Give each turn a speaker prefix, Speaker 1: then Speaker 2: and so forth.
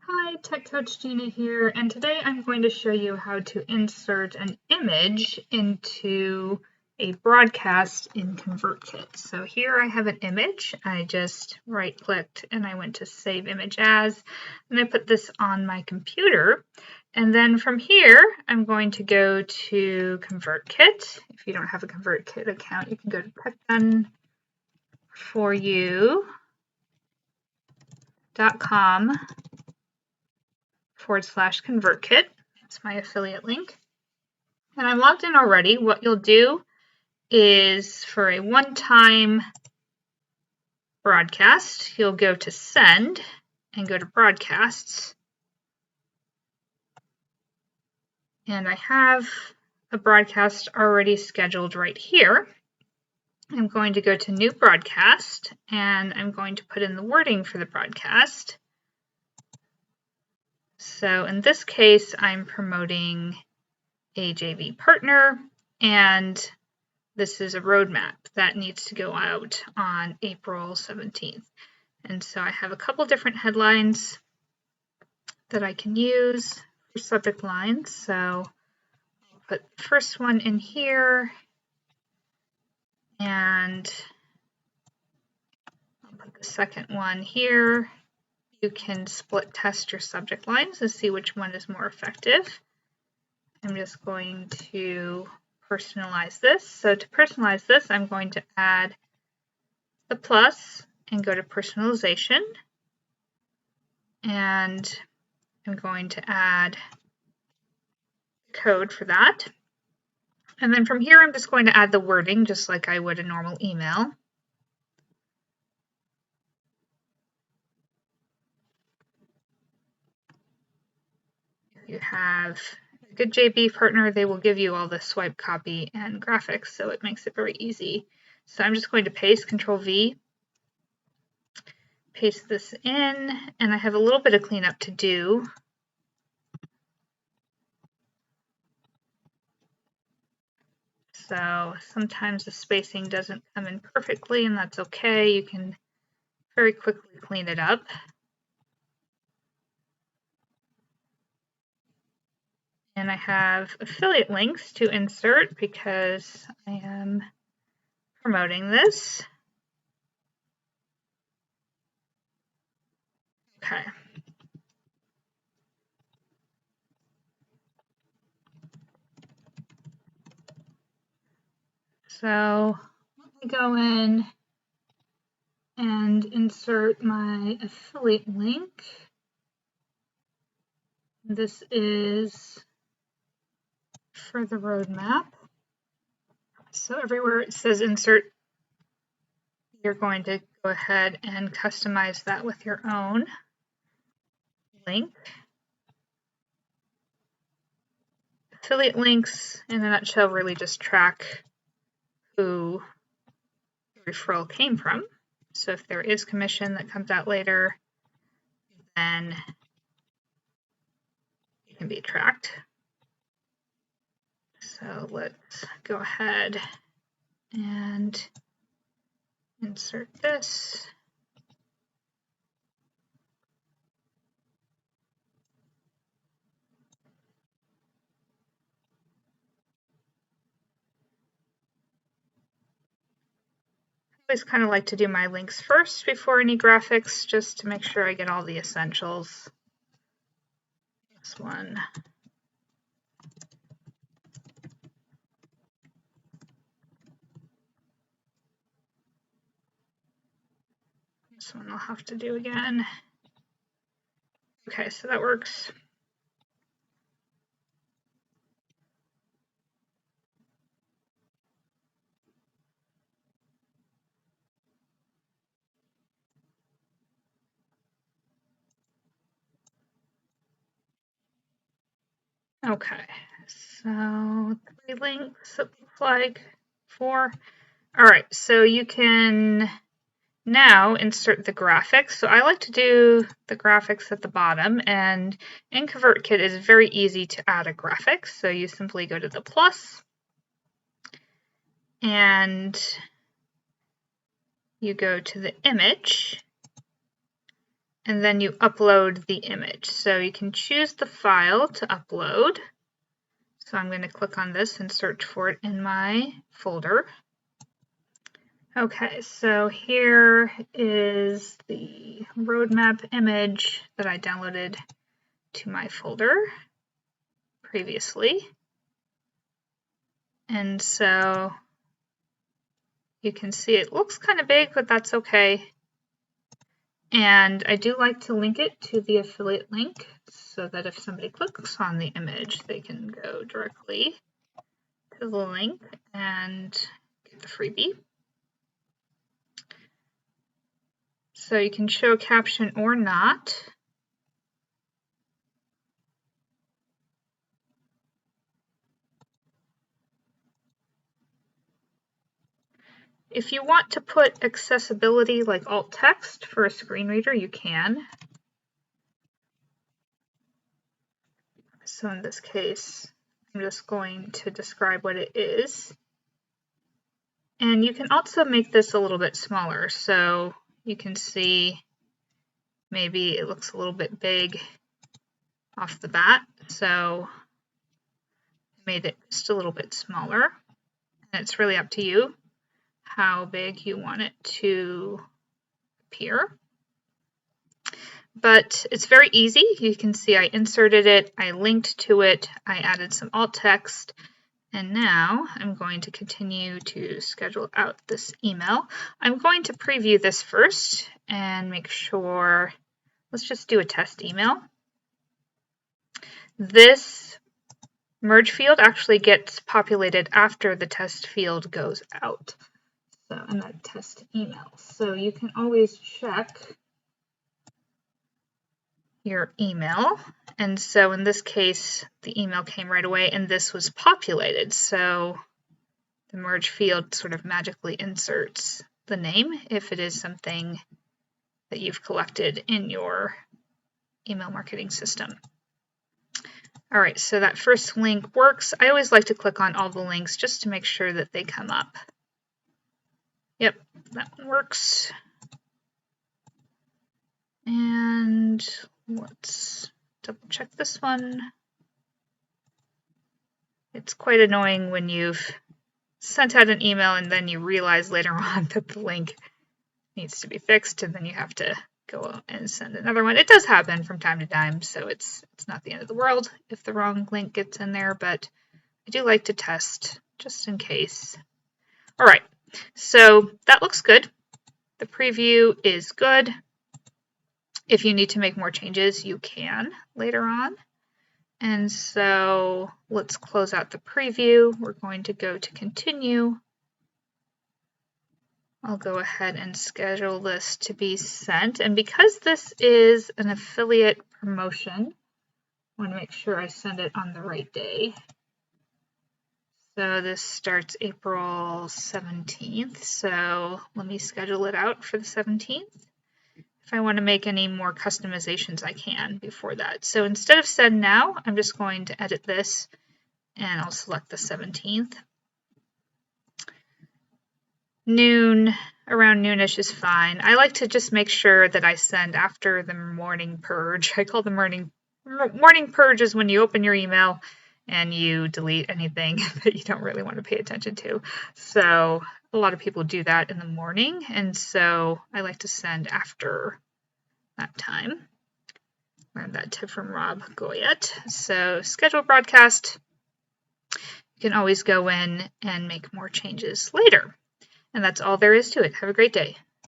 Speaker 1: Hi, Tech Coach Gina here, and today I'm going to show you how to insert an image into a broadcast in ConvertKit. So here I have an image. I just right-clicked and I went to Save Image As, and I put this on my computer. And then from here, I'm going to go to ConvertKit. If you don't have a ConvertKit account, you can go to techdoneforyou.com/ConvertKit. It's my affiliate link. And I'm logged in already. What you'll do is for a one-time broadcast, you'll go to Send and go to Broadcasts. And I have a broadcast already scheduled right here. I'm going to go to New Broadcast, and I'm going to put in the wording for the broadcast. So in this case, I'm promoting a JV partner, and this is a roadmap that needs to go out on April 17th. And so I have a couple different headlines that I can use for subject lines. So I'll put the first one in here, and I'll put the second one here. You can split test your subject lines to see which one is more effective. I'm just going to personalize this. So to personalize this, I'm going to add the plus and go to personalization. And I'm going to add code for that. And then from here, I'm just going to add the wording just like I would a normal email. If you have a good JB partner, they will give you all the swipe copy and graphics, so it makes it very easy. So I'm just going to paste, Control V, paste this in, and I have a little bit of cleanup to do. So sometimes the spacing doesn't come in perfectly, and that's okay. You can very quickly clean it up. And I have affiliate links to insert because I am promoting this. Okay. So let me go in and insert my affiliate link. This is for the roadmap. So everywhere it says insert, you're going to go ahead and customize that with your own link. Affiliate links, in a nutshell, really just track who the referral came from. So if there is commission that comes out later, then it can be tracked. So let's go ahead and insert this. I always kind of like to do my links first before any graphics, just to make sure I get all the essentials. This one. This one I'll have to do again. Okay, so that works. Okay, so 3 links, it looks like 4. All right, so you can now insert the graphics. So I like to do the graphics at the bottom, and in ConvertKit it's very easy to add a graphic. So you simply go to the plus, and you go to the image, and then you upload the image. So you can choose the file to upload. So I'm going to click on this and search for it in my folder. Okay, so here is the roadmap image that I downloaded to my folder previously. And so you can see it looks kind of big, but that's okay. And I do like to link it to the affiliate link so that if somebody clicks on the image, they can go directly to the link and get the freebie. So you can show caption or not. If you want to put accessibility like alt text for a screen reader, you can. So in this case, I'm just going to describe what it is. And you can also make this a little bit smaller. So you can see maybe it looks a little bit big off the bat. So I made it just a little bit smaller. And it's really up to you how big you want it to appear. But it's very easy. You can see I inserted it, I linked to it, I added some alt text, and now I'm going to continue to schedule out this email. I'm going to preview this first and make sure, let's just do a test email. This merge field actually gets populated after the test field goes out. So in that test email. So you can always check your email. And so in this case, the email came right away and this was populated. So the merge field sort of magically inserts the name if it is something that you've collected in your email marketing system. All right, so that first link works. I always like to click on all the links just to make sure that they come up. Yep, that one works. And let's double check this one. It's quite annoying when you've sent out an email and then you realize later on that the link needs to be fixed and then you have to go and send another one. It does happen from time to time, so it's not the end of the world if the wrong link gets in there, but I do like to test just in case. All right, so that looks good. The preview is good. If you need to make more changes, you can later on. And so let's close out the preview. We're going to go to continue. I'll go ahead and schedule this to be sent. And because this is an affiliate promotion, I want to make sure I send it on the right day. So this starts April 17th. So let me schedule it out for the 17th. If I want to make any more customizations, I can before that. So instead of send now, I'm just going to edit this and I'll select the 17th. Noon, around noonish is fine. I like to just make sure that I send after the morning purge. I call the morning purge is when you open your email and you delete anything that you don't really want to pay attention to. So a lot of people do that in the morning, and so I like to send after that time. Learned that tip from Rob Goyette. So schedule broadcast. You can always go in and make more changes later. And that's all there is to it. Have a great day.